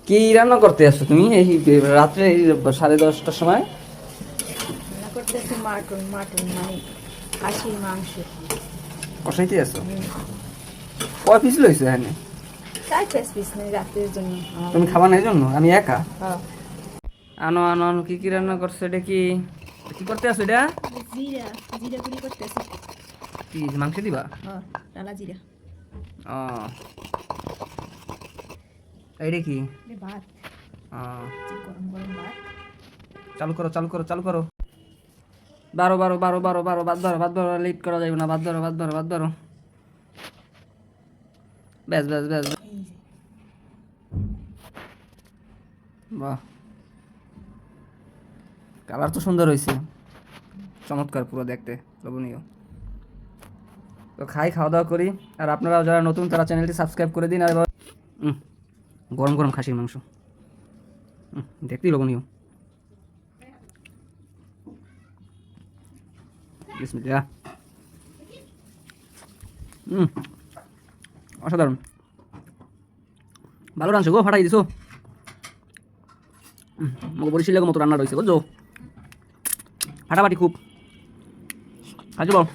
কি রান্না করতে আসছো তুমি এই রাত্রে এই 10:30টার সময়? রান্না করতেছি মাটন মাটন মানে খাসির মাংস। কষাইতে আসছো? কয় পিস লইছো এখানে? 4-5 পিস নেই রাতের জন্য তুমি খাবা না এই জন্য? আমি একা। হ্যাঁ। আনো আনো আনো, কি কি রান্না করছো? এটা কি কি করতে আসছো? এটা জিরা জিরা গুঁড়ি করতেছি। কি মাংস দিবা? হ্যাঁ, টালা জিরা। ও, এইটা কি? এটা ভাত, ও, গরম গরম ভাত। চালু করো চালু করো চালু করো। বারো বারো বারো বারো বারো, বাদ ধরো বাদ ধরো, লেট করা যাবে না, বাদ ধরো বাদ ধরো বাদ ধরো। ব্যাস ব্যাস ব্যাস ব্যাস। এই যে বাহ, কালার তো সুন্দর হয়েছে, চমৎকার পুরো দেখতে, লোভনীয়। তো খাই, খাওয়া দাওয়া করি। আর আপনারা যারা নতুন তারা চ্যানেলটি সাবস্ক্রাইব করে দিন। আর এবার গরম গরম খাসির মাংস, দেখতেই লোভনীয়। বিসমিল্লাহ। অসাধারণ, ভালো রাঁধছো গো, ফাটাই দিছো। বরিশালের মতো রান্না রয়েছে বুঝছো, ফাটাফাটি খুব। খাইছো বল।